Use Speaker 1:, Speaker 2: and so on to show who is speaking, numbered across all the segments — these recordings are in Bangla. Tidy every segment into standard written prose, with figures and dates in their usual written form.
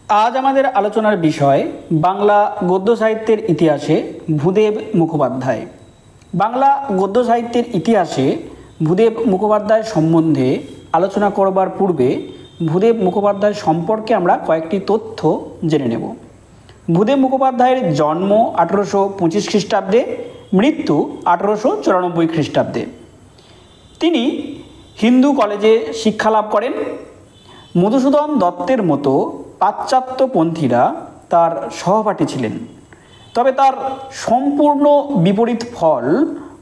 Speaker 1: আজ আমাদের আলোচনার বিষয় বাংলা গদ্য সাহিত্যের ইতিহাসে ভূদেব মুখোপাধ্যায়। বাংলা গদ্য সাহিত্যের ইতিহাসে ভূদেব মুখোপাধ্যায় সম্বন্ধে আলোচনা করবার পূর্বে ভূদেব মুখোপাধ্যায় সম্পর্কে আমরা কয়েকটি তথ্য জেনে নেব। ভূদেব মুখোপাধ্যায়ের জন্ম 1825 খ্রিস্টাব্দে, মৃত্যু 1894 খ্রিস্টাব্দে। তিনি হিন্দু কলেজে শিক্ষালাভ করেন। মধুসূদন দত্তের মতো পাশ্চাত্যপন্থীরা তার সহপাঠী ছিলেন, তবে তার সম্পূর্ণ বিপরীত ফল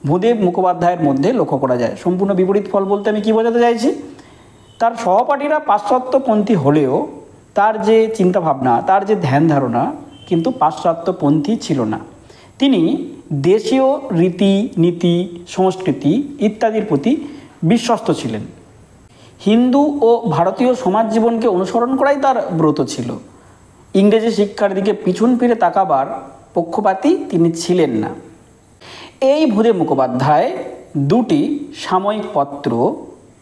Speaker 1: ভূদেব মুখোপাধ্যায়ের মধ্যে লক্ষ্য করা যায়। সম্পূর্ণ বিপরীত ফল বলতে আমি কী বোঝাতে চাইছি? তার সহপাঠীরা পাশ্চাত্যপন্থী হলেও তার যে চিন্তাভাবনা, তার যে ধ্যান ধারণা কিন্তু পাশ্চাত্যপন্থী ছিল না। তিনি দেশীয় রীতি নীতি, সংস্কৃতি ইত্যাদির প্রতি বিশ্বস্ত ছিলেন। হিন্দু ও ভারতীয় সমাজ জীবনকে অনুসরণ করাই তার ব্রত ছিল। ইংরেজি শিক্ষার দিকে পিছন ফিরে তাকাবার পক্ষপাতী তিনি ছিলেন না। এই ভূদেব মুখোপাধ্যায় দুটি সাময়িক পত্র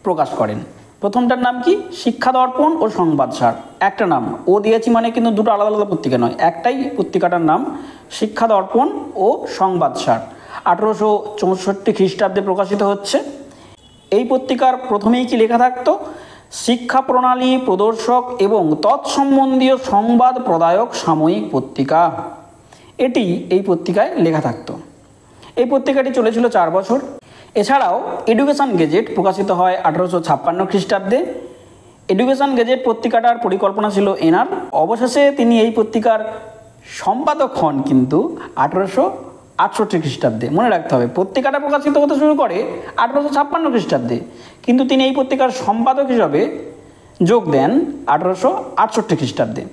Speaker 1: প্রকাশ করেন। প্রথমটার নাম কি? শিক্ষা দর্পণ ও সংবাদসার। একটা নাম ও দিয়েছি মানে কিন্তু দুটো আলাদা আলাদা পত্রিকা নয়, একটাই পত্রিকাটার নাম শিক্ষা দর্পণ ও সংবাদসার। 1864 খ্রিস্টাব্দে প্রকাশিত হচ্ছে। এই পত্রিকার প্রথমেই কি লেখা থাকতো? শিক্ষা প্রণালী প্রদর্শক এবং তৎসম্বন্ধীয় সংবাদ প্রদায়ক সাময়িক পত্রিকা। এটি এই পত্রিকায় লেখা থাকতো। এই পত্রিকাটি চলেছিল 4 বছর। এছাড়াও এডুকেশন গেজেট প্রকাশিত হয় 1856 খ্রিস্টাব্দে। এডুকেশন গেজেট পত্রিকাটার পরিকল্পনা ছিল এনার। অবশেষে তিনি এই পত্রিকার সম্পাদক হন কিন্তু 1868 খ্রিস্টাব্দে। মনে রাখতে হবে, পত্রিকাটা প্রকাশিত হতে শুরু করে 1856 খ্রিস্টাব্দে, কিন্তু তিনি এই পত্রিকার সম্পাদক হিসাবে যোগ দেন 1868 খ্রিস্টাব্দে।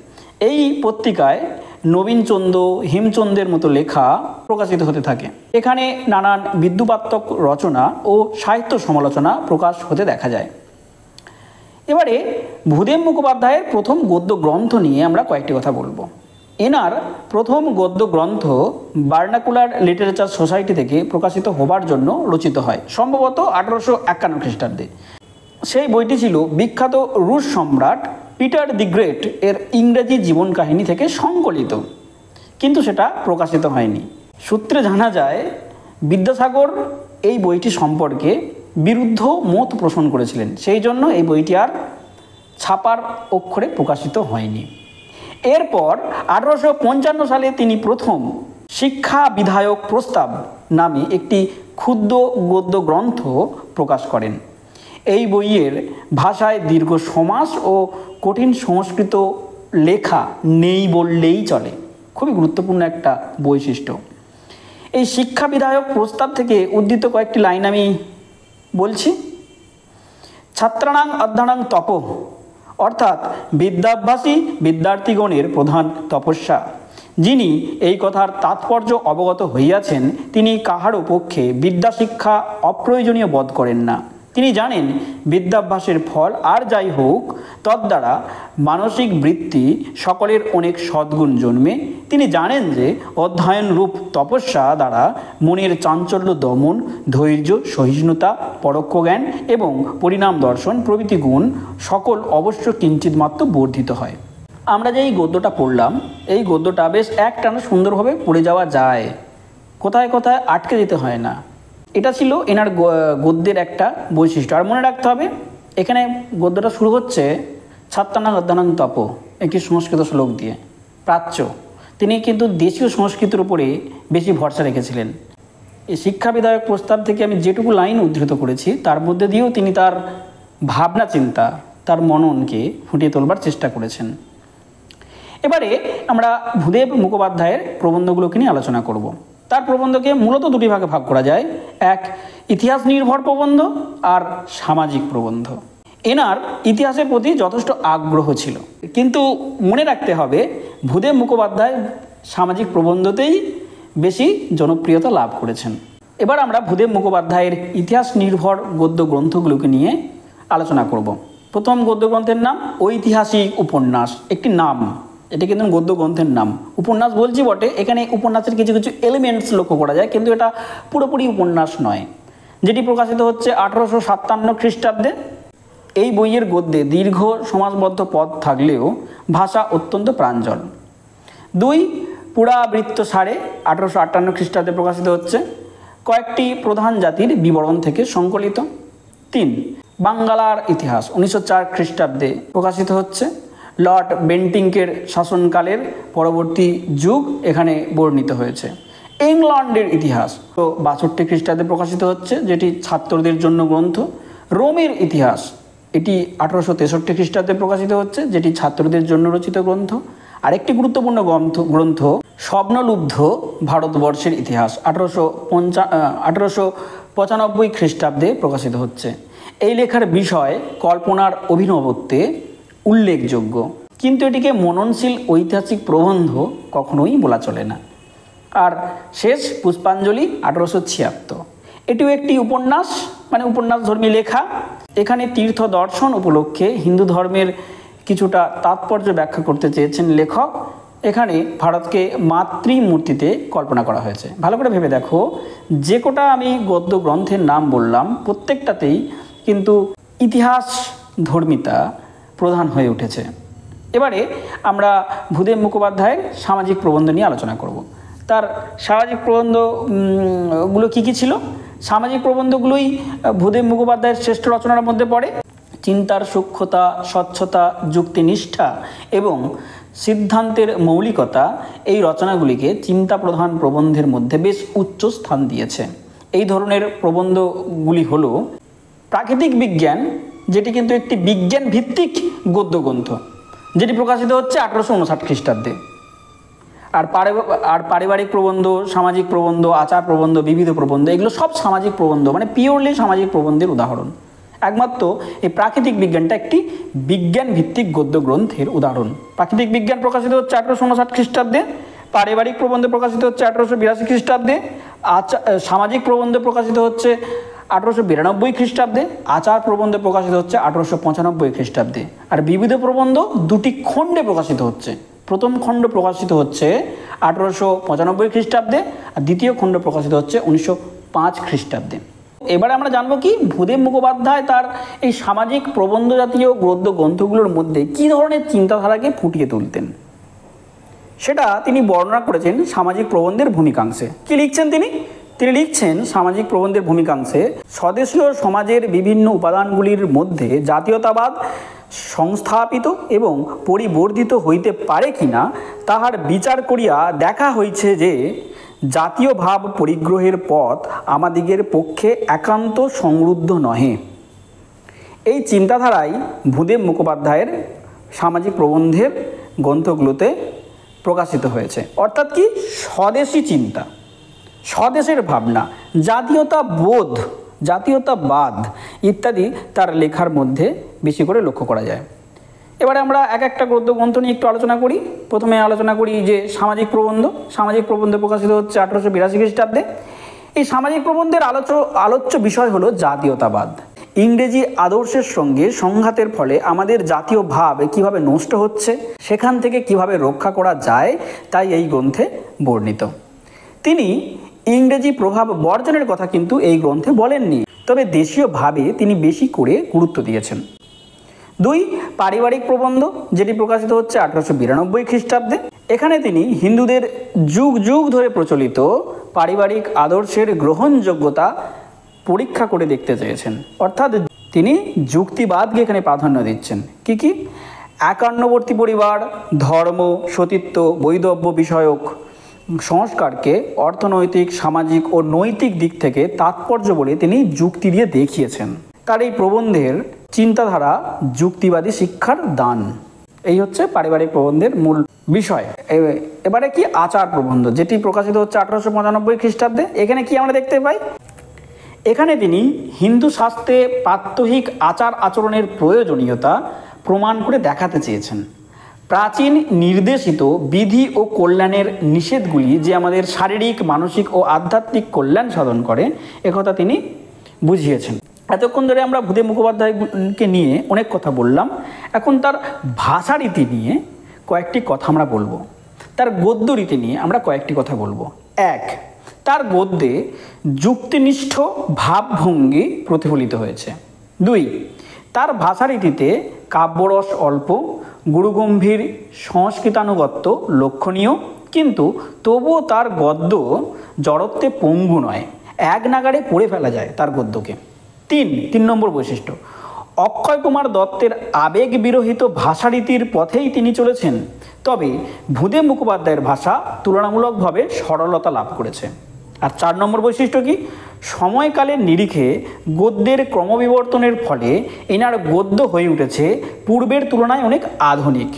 Speaker 1: এই পত্রিকায় নবীনচন্দ্র, হেমচন্দ্রের মতো লেখা প্রকাশিত হতে থাকে। এখানে নানান বিদ্রূপাত্মক রচনা ও সাহিত্য সমালোচনা প্রকাশ হতে দেখা যায়। এবারে ভূদেব মুখোপাধ্যায়ের প্রথম গদ্য গ্রন্থ নিয়ে আমরা কয়েকটি কথা বলবো। এনার প্রথম গদ্য গ্রন্থ ভার্নাকুলার লিটারেচার সোসাইটি থেকে প্রকাশিত হবার জন্য রচিত হয়, সম্ভবত 1851 খ্রিস্টাব্দে। সেই বইটি ছিল বিখ্যাত রুশ সম্রাট পিটার দি গ্রেট এর ইংরেজি জীবন কাহিনী থেকে সংকলিত, কিন্তু সেটা প্রকাশিত হয়নি। সূত্রে জানা যায় বিদ্যাসাগর এই বইটি সম্পর্কে বিরুদ্ধ মত পোষণ করেছিলেন, সেই জন্য এই বইটি আর ছাপার অক্ষরে প্রকাশিত হয়নি। এরপর 1855 সালে তিনি প্রথম শিক্ষা বিধায়ক প্রস্তাব নামে একটি ক্ষুদ্র গদ্য গ্রন্থ প্রকাশ করেন। এই বইয়ের ভাষায় দীর্ঘ সমাস ও কঠিন সংস্কৃত লেখা নেই বললেই চলে। খুবই গুরুত্বপূর্ণ একটা বৈশিষ্ট্য। এই শিক্ষা বিধায়ক প্রস্তাব থেকে উদ্ধৃত কয়েকটি লাইন আমি বলছি। ছাত্রাণাং অধ্যয়নাং তপ, অর্থাৎ বিদ্যাভ্যাসী বিদ্যার্থীগণের প্রধান তপস্যা। যিনি এই কথার তাৎপর্য অবগত হইয়াছেন, তিনি কাহারও পক্ষে বিদ্যাশিক্ষা অপ্রয়োজনীয় বোধ করেন না। তিনি জানেন বিদ্যাভ্যাসের ফল আর যাই হোক, তদ্বারা মানসিক বৃত্তি সকলের অনেক সদ্গুণ জন্মে। তিনি জানেন যে অধ্যয়নরূপ তপস্যা দ্বারা মনের চাঞ্চল্য দমন, ধৈর্য, সহিষ্ণুতা, পরোক্ষ জ্ঞান এবং পরিণাম দর্শন প্রভৃতি গুণ সকল অবশ্য কিঞ্চিৎমাত্র বর্ধিত হয়। আমরা যে এই গদ্যটা পড়লাম, এই গদ্যটা বেশ একটানা সুন্দরভাবে পড়ে যাওয়া যায়, কোথায় কোথায় আটকে যেতে হয় না। এটা ছিল এনার গদ্যের একটা বৈশিষ্ট্য। আর মনে রাখতে হবে, এখানে গদ্যটা শুরু হচ্ছে ছাত্রাণাং অধ্যয়নাং তপ, একটি সংস্কৃত শ্লোক দিয়ে। প্রাচ্য, তিনি কিন্তু দেশীয় সংস্কৃতির উপরে বেশি ভরসা রেখেছিলেন। এই শিক্ষা বিধায়ক প্রস্তাব থেকে আমি যেটুকু লাইন উদ্ধৃত করেছি, তার মধ্যে দিয়েও তিনি তার ভাবনা চিন্তা, তার মননকে ফুটিয়ে তোলবার চেষ্টা করেছেন। এবারে আমরা ভূদেব মুখোপাধ্যায়ের প্রবন্ধগুলোকে নিয়ে আলোচনা করব। তার প্রবন্ধকে মূলত দুটি ভাগে ভাগ করা যায়, এক ইতিহাস নির্ভর প্রবন্ধ আর সামাজিক প্রবন্ধ। এনার ইতিহাসের প্রতি যথেষ্ট আগ্রহ ছিল, কিন্তু মনে রাখতে হবে ভূদেব মুখোপাধ্যায় সামাজিক প্রবন্ধতেই বেশি জনপ্রিয়তা লাভ করেছেন। এবার আমরা ভূদেব মুখোপাধ্যায়ের ইতিহাস নির্ভর গদ্য গ্রন্থগুলোকে নিয়ে আলোচনা করব। প্রথম গদ্য গ্রন্থের নাম ঐতিহাসিক উপন্যাস। একটি নাম, এটা কিন্তু গদ্য গ্রন্থের নাম। উপন্যাস বলছি বটে, এখানে উপন্যাসের কিছু কিছু এলিমেন্টস লক্ষ্য করা যায়, কিন্তু এটা পুরোপুরি উপন্যাস নয়। যেটি প্রকাশিত হচ্ছে 1857 খ্রিস্টাব্দে। এই বইয়ের গদ্যে দীর্ঘ সমাসবদ্ধ পদ থাকলেও ভাষা অত্যন্ত প্রাঞ্জল। 2 পুরাবৃত্ত সারে 1858 খ্রিস্টাব্দে প্রকাশিত হচ্ছে, কয়েকটি প্রধান জাতির বিবরণ থেকে সংকলিত। 3 বাংলার ইতিহাস 1904 খ্রিস্টাব্দে প্রকাশিত হচ্ছে, লর্ড বেন্টিংকের শাসনকালের পরবর্তী যুগ এখানে বর্ণিত হয়েছে। ইংল্যান্ডের ইতিহাস 62 খ্রিস্টাব্দে প্রকাশিত হচ্ছে, যেটি ছাত্রদের জন্য গ্রন্থ। রোমের ইতিহাস এটি 1863 খ্রিস্টাব্দে প্রকাশিত হচ্ছে, যেটি ছাত্রদের জন্য রচিত গ্রন্থ। আরেকটি গুরুত্বপূর্ণ গ্রন্থ স্বপ্নলুব্ধ ভারতবর্ষের ইতিহাস 1895 খ্রিস্টাব্দে প্রকাশিত হচ্ছে। এই লেখার বিষয় কল্পনার অভিনবত্বে উল্লেখযোগ্য, কিন্তু এটিকে মননশীল ঐতিহাসিক প্রবন্ধ কখনোই বলা চলে না। আর শেষ পুষ্পাঞ্জলি 1876, এটিও একটি উপন্যাস, মানে উপন্যাসধর্মী লেখা। এখানে তীর্থ দর্শন উপলক্ষে হিন্দু ধর্মের কিছুটা তাৎপর্য ব্যাখ্যা করতে চেয়েছেন লেখক। এখানে ভারতকে মাতৃমূর্তিতে কল্পনা করা হয়েছে। ভালো করে ভেবে দেখো, যে কটা আমি গদ্য গ্রন্থের নাম বললাম প্রত্যেকটাতেই কিন্তু ইতিহাস ধর্মিতা প্রধান হয়ে উঠেছে। এবারে আমরা ভূদেব মুখোপাধ্যায়ের সামাজিক প্রবন্ধ নিয়ে আলোচনা করব। তার সামাজিক প্রবন্ধগুলো কী কী ছিল? সামাজিক প্রবন্ধগুলোই ভূদেব মুখোপাধ্যায়ের শ্রেষ্ঠ রচনার মধ্যে পড়ে। চিন্তার সূক্ষ্মতা, স্বচ্ছতা, যুক্তিনিষ্ঠা এবং সিদ্ধান্তের মৌলিকতা এই রচনাগুলিকে চিন্তা প্রধান প্রবন্ধের মধ্যে বেশ উচ্চ স্থান দিয়েছে। এই ধরনের প্রবন্ধগুলি হলো প্রাকৃতিক বিজ্ঞান, যেটি কিন্তু একটি বিজ্ঞান ভিত্তিক গদ্যগ্রন্থ, যেটি প্রকাশিত হচ্ছে 1859 খ্রিস্টাব্দে। আর পারিবারিক প্রবন্ধ, সামাজিক প্রবন্ধ, আচার প্রবন্ধ, বিবিধ প্রবন্ধ, এগুলো সব সামাজিক প্রবন্ধ, মানে পিওরলি সামাজিক প্রবন্ধের উদাহরণ। একমাত্র এই প্রাকৃতিক বিজ্ঞানটা একটি বিজ্ঞান ভিত্তিক গদ্য গ্রন্থের উদাহরণ। প্রাকৃতিক বিজ্ঞান প্রকাশিত হচ্ছে 1859 খ্রিস্টাব্দে, পারিবারিক প্রবন্ধ প্রকাশিত হচ্ছে 1882 খ্রিস্টাব্দে, সামাজিক প্রবন্ধ প্রকাশিত হচ্ছে 1892 খ্রিস্টাব্দে, আচার প্রবন্ধ প্রকাশিত হচ্ছে 1895 খ্রিস্টাব্দে। আর বিবিধ প্রবন্ধ 2টি খণ্ডে প্রকাশিত হচ্ছে। প্রথম খণ্ড প্রকাশিত হচ্ছে 1895 খ্রিস্টাব্দে, আর দ্বিতীয় খণ্ড প্রকাশিত হচ্ছে 1905 খ্রিস্টাব্দে। এবারে আমরা জানবো কি ভূদেব মুখোপাধ্যায় তার এই সামাজিক প্রবন্ধ জাতীয় গদ্য গ্রন্থগুলোর মধ্যে কী ধরনের চিন্তাধারাকে ফুটিয়ে তুলতেন। সেটা তিনি বর্ণনা করেছেন সামাজিক প্রবন্ধের ভূমিকাংশে। কি লিখছেন তিনি? তিনি লিখছেন সামাজিক প্রবন্ধের ভূমিকাংশে, স্বদেশীয় সমাজের বিভিন্ন উপাদানগুলির মধ্যে জাতীয়তাবাদ সংস্থাপিত এবং পরিবর্ধিত হইতে পারে কিনা তাহার বিচার করিয়া দেখা হইছে যে জাতীয় ভাব পরিগ্রহের পথ আমাদিগের পক্ষে একান্ত সমৃদ্ধ নহে। এই চিন্তাধারাই ভূদেব মুখোপাধ্যায়ের সামাজিক প্রবন্ধের গ্রন্থগুলোতে প্রকাশিত হয়েছে। অর্থাৎ কি? স্বদেশী চিন্তা, স্বদেশের ভাবনা, জাতীয়তা বোধ, জাতীয়তাবাদ ইত্যাদি তার লেখার মধ্যে বেশি করে লক্ষ্য করা যায়। এবারে আমরা এক একটা গদ্য গ্রন্থ নিয়ে একটু আলোচনা করি। প্রথমে আলোচনা করি যে সামাজিক প্রবন্ধ। সামাজিক প্রবন্ধ প্রকাশিত হচ্ছে 1882 খ্রিস্টাব্দে। এই সামাজিক প্রবন্ধের আলোচ্য বিষয় হলো জাতীয়তাবাদ। ইংরেজি আদর্শের সঙ্গে সংঘাতের ফলে আমাদের জাতীয় ভাব কীভাবে নষ্ট হচ্ছে, সেখান থেকে কিভাবে রক্ষা করা যায়, তাই এই গ্রন্থে বর্ণিত। তিনি ইংরেজি প্রভাব বর্জনের কথা কিন্তু এই গ্রন্থে বলেননি, তবে দেশীয় ভাবে তিনি বেশি করে গুরুত্ব দিয়েছেন। 2 পারিবারিক প্রবন্ধ, যেটি প্রকাশিত হচ্ছে 1892 খ্রিস্টাব্দে। এখানে তিনি হিন্দুদের যুগ যুগ ধরে প্রচলিত পারিবারিক আদর্শের গ্রহণযোগ্যতা পরীক্ষা করে দেখতে চেয়েছেন। অর্থাৎ তিনি যুক্তিবাদকে এখানে প্রাধান্য দিচ্ছেন। কি কি? একান্নবর্তী পরিবার, ধর্ম, সতীত্ব, বৈধব্য বিষয়ক সংস্কারকে অর্থনৈতিক, সামাজিক ও নৈতিক দিক থেকে তাৎপর্য বলে তিনি যুক্তি দিয়ে দেখিয়েছেন। তার এই প্রবন্ধের চিন্তাধারা যুক্তিবাদী শিক্ষার দান। এই হচ্ছে পারিবারিক প্রবন্ধের মূল বিষয়। এবারে কি আচার প্রবন্ধ, যেটি প্রকাশিত হচ্ছে 1895 খ্রিস্টাব্দে। এখানে কি আমরা দেখতে পাই? এখানে তিনি হিন্দু শাস্ত্রে প্রাত্যহিক আচার আচরণের প্রয়োজনীয়তা প্রমাণ করে দেখাতে চেয়েছেন। প্রাচীন নির্দেশিত বিধি ও কল্যাণের নিষেধগুলি যে আমাদের শারীরিক, মানসিক ও আধ্যাত্মিক কল্যাণ সাধন করে, একথা তিনি বুঝিয়েছেন। এতক্ষণ ধরে আমরা ভূদেব মুখোপাধ্যায়কে নিয়ে অনেক কথা বললাম। এখন তার ভাষারীতি নিয়ে কয়েকটি কথা আমরা বলবো। তার গদ্য রীতি নিয়ে আমরা কয়েকটি কথা বলবো। 1, তার গদ্যে যুক্তিনিষ্ঠ ভাবভঙ্গি প্রতিফলিত হয়েছে। 2, তার ভাষারীতিতে কাব্যরস অল্প, গুরুগম্ভীর সংস্কৃতানুগত্য লক্ষণীয়, কিন্তু তবুও তার গদ্য জড়ত্বে পঙ্গু নয়, এক নাগাড়ে পড়ে ফেলা যায় তার গদ্যকে। তিন নম্বর বৈশিষ্ট্য, অক্ষয় কুমার দত্তের আবেগ বিরহিত ভাষারীতির পথেই তিনি চলেছেন, তবে ভূদেব মুখোপাধ্যায়ের ভাষা তুলনামূলকভাবে সরলতা লাভ করেছে। আর 4 নম্বর বৈশিষ্ট্য কি, সময়কালের নিরিখে গদ্যের ক্রমবিবর্তনের ফলে এনার গদ্য হয়ে উঠেছে পূর্বের তুলনায় অনেক আধুনিক।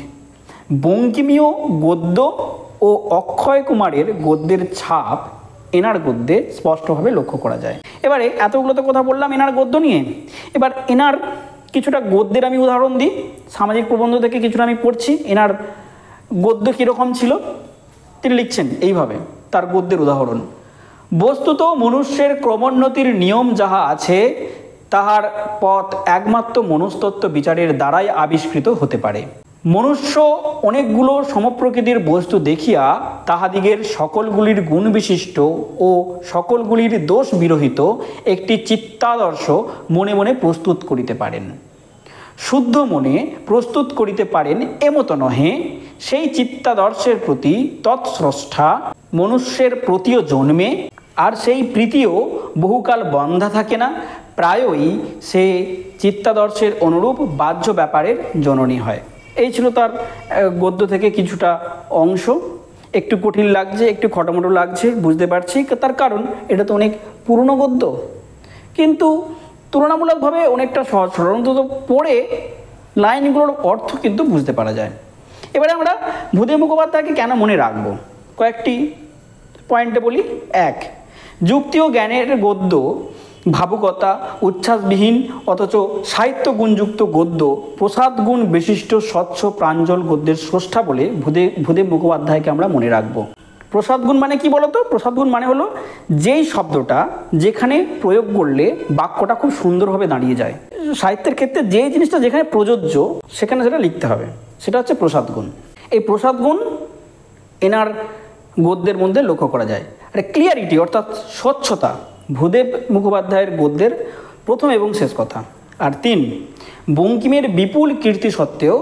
Speaker 1: বঙ্কিমীয় গদ্য ও অক্ষয় কুমারের গদ্যের ছাপ এনার গদ্যে স্পষ্টভাবে লক্ষ্য করা যায়। এবারে এতগুলো তো কথা বললাম এনার গদ্য নিয়ে, এবার এনার কিছুটা গদ্যের আমি উদাহরণ দিই। সামাজিক প্রবন্ধ থেকে কিছুটা আমি পড়ছি, এনার গদ্য কীরকম ছিল। তিনি লিখছেন এইভাবে তার গদ্যের উদাহরণ, বস্তুত মনুষ্যের ক্রমোন্নতির নিয়ম যাহা আছে, তাহার পথ একমাত্র মনস্তত্ত্ব বিচারের দ্বারাই আবিষ্কৃত হতে পারে। মনুষ্য অনেকগুলো সমপ্রকৃতির বস্তু দেখিয়া তাহাদিগের সকলগুলির গুণ বিশিষ্ট ও সকলগুলির দোষ বিরহিত একটি চিত্তাদর্শ মনে মনে প্রস্তুত করিতে পারেন। শুদ্ধ মনে প্রস্তুত করিতে পারেন এমতো নহে, সেই চিত্তাদর্শের প্রতি তৎস্রষ্টা মনুষ্যের প্রতিও জন্মে, আর সেই প্রীতিও বহুকাল বন্ধা থাকে না, প্রায়ই সে চিত্তাদর্শের অনুরূপ বাহ্য ব্যাপারের জননী হয়। এই ছিল তার গদ্য থেকে কিছুটা অংশ। একটু কঠিন লাগছে, একটু খটোমটো লাগছে, বুঝতে পারছি, তার কারণ এটা তো অনেক পুরনো গদ্য, কিন্তু তুলনামূলকভাবে অনেকটা সহজ সরল, অন্তত পড়ে লাইনগুলোর অর্থ কিন্তু বুঝতে পারা যায়। এবারে আমরা ভূদেব মুখোপাধ্যায়কে কেন মনে রাখবো, কয়েকটি পয়েন্টে বলি। 1, যুক্তি ও জ্ঞানের গদ্য, ভাবুকতা, উচ্ছ্বাসবিহীন অথচ সাহিত্য গুণযুক্ত গদ্য, প্রসাদ গুণ বিশিষ্ট স্বচ্ছ প্রাঞ্জল গদ্যের স্রষ্টা বলে ভূদেব মুখোপাধ্যায়কে আমরা মনে রাখবো। প্রসাদ গুণ মানে কি বলতো? প্রসাদ গুণ মানে হলো যেই শব্দটা যেখানে প্রয়োগ করলে বাক্যটা খুব সুন্দরভাবে দাঁড়িয়ে যায়। সাহিত্যের ক্ষেত্রে যে জিনিসটা যেখানে প্রযোজ্য সেখানে সেটা লিখতে হবে, সেটা হচ্ছে প্রসাদ গুণ। এই প্রসাদ গুণ এনার গদ্যের মধ্যে লক্ষ্য করা যায়। আর ক্লিয়ারিটি অর্থাৎ স্বচ্ছতা ভূদেব মুখোপাধ্যায়ের গদ্যের প্রথম এবং শেষ কথা। আর 3, বঙ্কিমের বিপুল কীর্তি সত্ত্বেও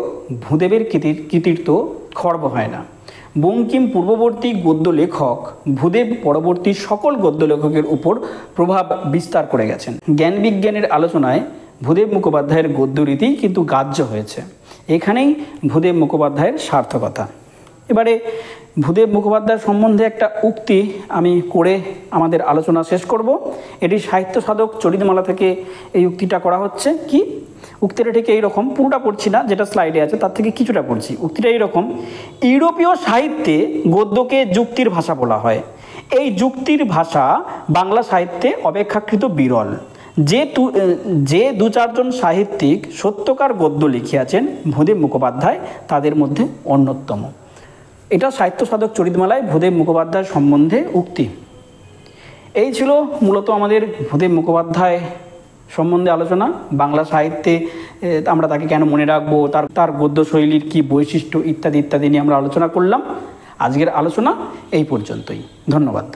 Speaker 1: ভূদেবের কৃতিত্ব খর্ব হয় না। বঙ্কিম পূর্ববর্তী গদ্য লেখক, ভূদেব পরবর্তী সকল গদ্য লেখকের উপর প্রভাব বিস্তার করে গেছেন। জ্ঞান বিজ্ঞানের আলোচনায় ভূদেব মুখোপাধ্যায়ের গদ্যরীতি কিন্তু গ্রাহ্য হয়েছে, এখানেই ভূদেব মুখোপাধ্যায়ের সার্থকতা। এবারে ভূদেব মুখোপাধ্যায় সম্বন্ধে একটা উক্তি আমি করে আমাদের আলোচনা শেষ করব। এটি সাহিত্য সাধক চরিতমালা থেকে এই উক্তিটা করা হচ্ছে। কি উক্তিটা ঠিক এইরকম, পুরোটা পড়ছি না, যেটা স্লাইডে আছে তার থেকে কিছুটা পড়ছি। উক্তিটা এইরকম, ইউরোপীয় সাহিত্যে গদ্যকে যুক্তির ভাষা বলা হয়। এই যুক্তির ভাষা বাংলা সাহিত্যে অপেক্ষাকৃত বিরল। যে 2-4 জন সাহিত্যিক সত্যকার গদ্য লিখিয়াছেন ভূদেব মুখোপাধ্যায় তাদের মধ্যে অন্যতম। এটা সাহিত্য সাধক চরিতমালায় ভূদেব মুখোপাধ্যায় সম্বন্ধে উক্তি। এই ছিল মূলত আমাদের ভূদেব মুখোপাধ্যায় সম্বন্ধে আলোচনা। বাংলা সাহিত্যে আমরা তাকে কেন মনে রাখবো, তার গদ্যশৈলীর কী বৈশিষ্ট্য ইত্যাদি ইত্যাদি নিয়ে আমরা আলোচনা করলাম। আজকের আলোচনা এই পর্যন্তই। ধন্যবাদ।